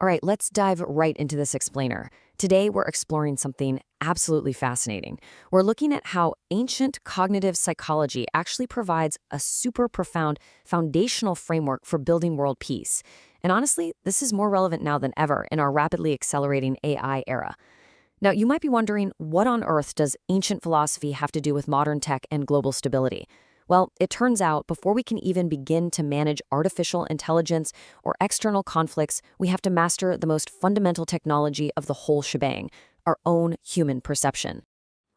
All right, let's dive right into this explainer. Today, we're exploring something absolutely fascinating. We're looking at how ancient cognitive psychology actually provides a super profound foundational framework for building world peace. And honestly, this is more relevant now than ever in our rapidly accelerating AI era. Now, you might be wondering, what on earth does ancient philosophy have to do with modern tech and global stability? Well, it turns out before we can even begin to manage artificial intelligence or external conflicts, we have to master the most fundamental technology of the whole shebang, our own human perception.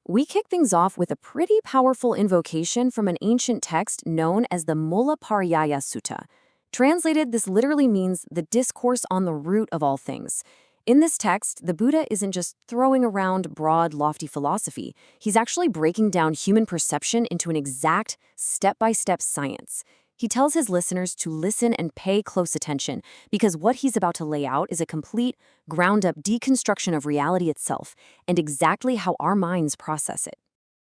We kick things off with a pretty powerful invocation from an ancient text known as the Mūlapariyāya Sutta. Translated, this literally means the discourse on the root of all things. In this text, the Buddha isn't just throwing around broad, lofty philosophy. He's actually breaking down human perception into an exact, step-by-step science. He tells his listeners to listen and pay close attention, because what he's about to lay out is a complete, ground-up deconstruction of reality itself, and exactly how our minds process it.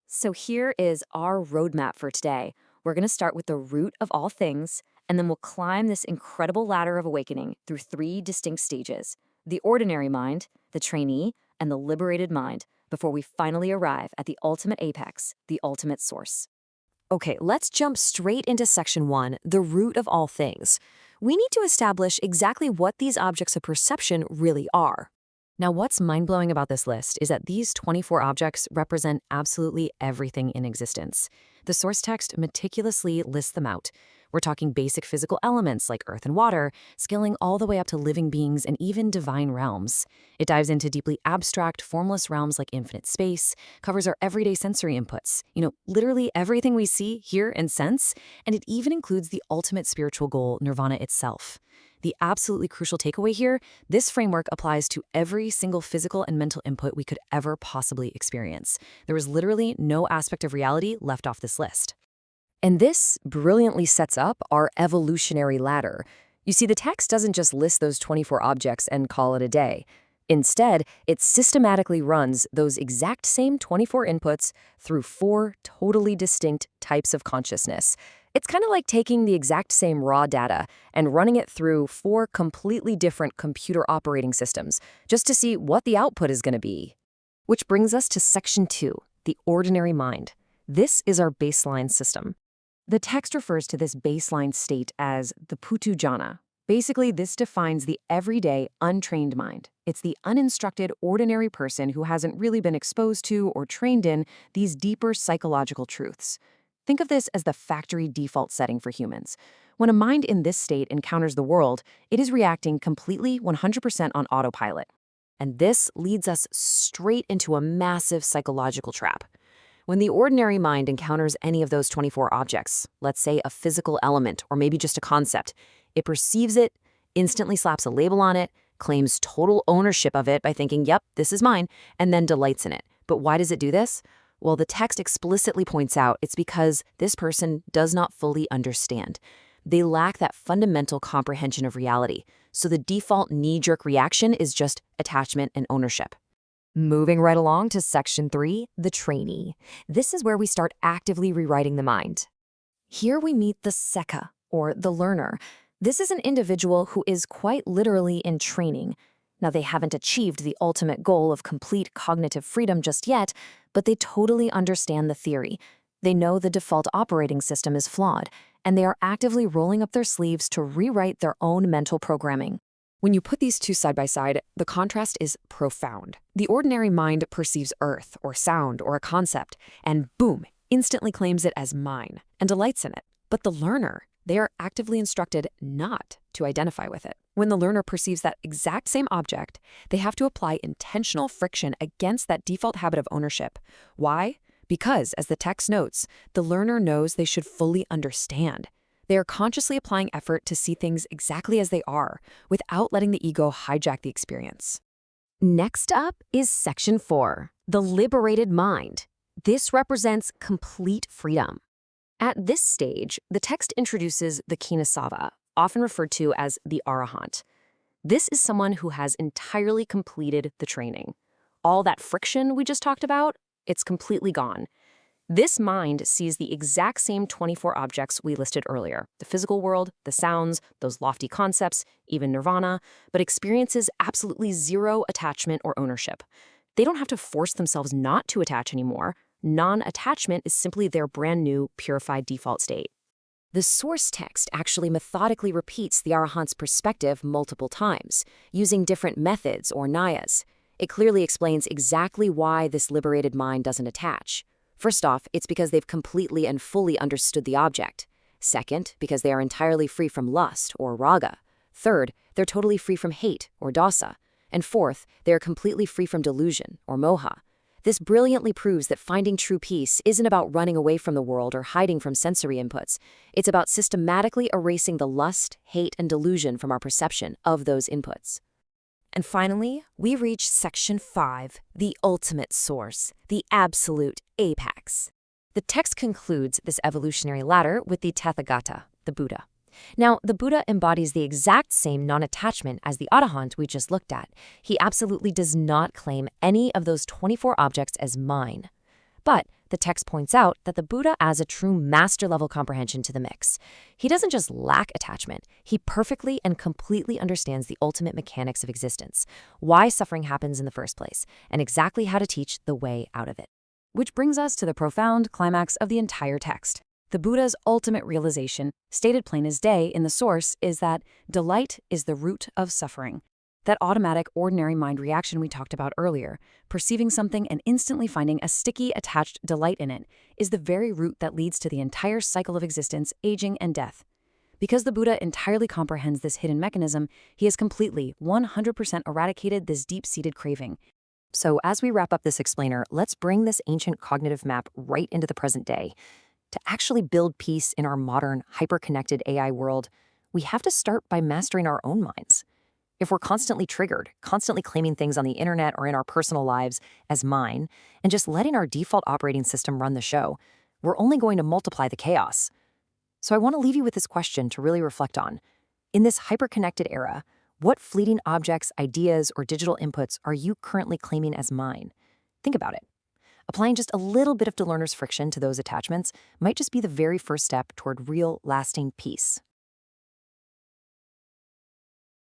So here is our roadmap for today. We're going to start with the root of all things, and then we'll climb this incredible ladder of awakening through 3 distinct stages: the ordinary mind, the trainee, and the liberated mind, before we finally arrive at the ultimate apex, the ultimate source. Okay, let's jump straight into section 1, the root of all things. We need to establish exactly what these objects of perception really are. Now, what's mind-blowing about this list is that these 24 objects represent absolutely everything in existence. The source text meticulously lists them out. We're talking basic physical elements like earth and water, scaling all the way up to living beings and even divine realms. It dives into deeply abstract, formless realms like infinite space, covers our everyday sensory inputs, literally everything we see, hear, and sense, and it even includes the ultimate spiritual goal, nirvana itself. The absolutely crucial takeaway here, this framework applies to every single physical and mental input we could ever possibly experience. There is literally no aspect of reality left off this list. And this brilliantly sets up our evolutionary ladder. You see, the text doesn't just list those 24 objects and call it a day. Instead, it systematically runs those exact same 24 inputs through 4 totally distinct types of consciousness. It's kind of like taking the exact same raw data and running it through 4 completely different computer operating systems just to see what the output is going to be. Which brings us to section 2, the ordinary mind. This is our baseline system. The text refers to this baseline state as the Puthujjana. Basically, this defines the everyday, untrained mind. It's the uninstructed, ordinary person who hasn't really been exposed to or trained in these deeper psychological truths. Think of this as the factory default setting for humans. When a mind in this state encounters the world, it is reacting completely 100% on autopilot. And this leads us straight into a massive psychological trap. When the ordinary mind encounters any of those 24 objects, let's say a physical element or maybe just a concept, it perceives it, instantly slaps a label on it, claims total ownership of it by thinking, yep, this is mine, and then delights in it. But why does it do this? Well, the text explicitly points out it's because this person does not fully understand. They lack that fundamental comprehension of reality. So the default knee-jerk reaction is just attachment and ownership. Moving right along to section 3, the trainee. This is where we start actively rewriting the mind. Here we meet the Sekha, or the learner. This is an individual who is quite literally in training. Now, they haven't achieved the ultimate goal of complete cognitive freedom just yet, but they totally understand the theory. They know the default operating system is flawed, and they are actively rolling up their sleeves to rewrite their own mental programming. When you put these two side by side, the contrast is profound. The ordinary mind perceives earth or sound or a concept, and boom, instantly claims it as mine and delights in it. But the learner, they are actively instructed not to identify with it. When the learner perceives that exact same object, they have to apply intentional friction against that default habit of ownership. Why? Because, as the text notes, the learner knows they should fully understand. They are consciously applying effort to see things exactly as they are, without letting the ego hijack the experience. Next up is section 4, the liberated mind. This represents complete freedom. At this stage, the text introduces the Kīnasava, often referred to as the Arahant. This is someone who has entirely completed the training. All that friction we just talked about, it's completely gone. This mind sees the exact same 24 objects we listed earlier, the physical world, the sounds, those lofty concepts, even nirvana, but experiences absolutely zero attachment or ownership. They don't have to force themselves not to attach anymore. Non-attachment is simply their brand new, purified default state. The source text actually methodically repeats the Arahant's perspective multiple times, using different methods or nayas. It clearly explains exactly why this liberated mind doesn't attach. First off, it's because they've completely and fully understood the object. Second, because they are entirely free from lust, or raga. Third, they're totally free from hate, or dasa. And fourth, they are completely free from delusion, or moha. This brilliantly proves that finding true peace isn't about running away from the world or hiding from sensory inputs. It's about systematically erasing the lust, hate, and delusion from our perception of those inputs. And finally, we reach section 5, the ultimate source, the absolute apex. The text concludes this evolutionary ladder with the Tathagata, the Buddha. Now, the Buddha embodies the exact same non-attachment as the Arahant we just looked at. He absolutely does not claim any of those 24 objects as mine. But the text points out that the Buddha adds a true master-level comprehension to the mix. He doesn't just lack attachment, he perfectly and completely understands the ultimate mechanics of existence, why suffering happens in the first place, and exactly how to teach the way out of it. Which brings us to the profound climax of the entire text. The Buddha's ultimate realization, stated plain as day in the source, is that delight is the root of suffering. That automatic, ordinary mind reaction we talked about earlier, perceiving something and instantly finding a sticky, attached delight in it, is the very root that leads to the entire cycle of existence, aging, and death. Because the Buddha entirely comprehends this hidden mechanism, he has completely, 100% eradicated this deep-seated craving. So as we wrap up this explainer, let's bring this ancient cognitive map right into the present day. To actually build peace in our modern, hyper-connected AI world, we have to start by mastering our own minds. If we're constantly triggered, constantly claiming things on the internet or in our personal lives as mine, and just letting our default operating system run the show, we're only going to multiply the chaos. So I want to leave you with this question to really reflect on. In this hyper-connected era, what fleeting objects, ideas, or digital inputs are you currently claiming as mine? Think about it. Applying just a little bit of learner's friction to those attachments might just be the very first step toward real, lasting peace.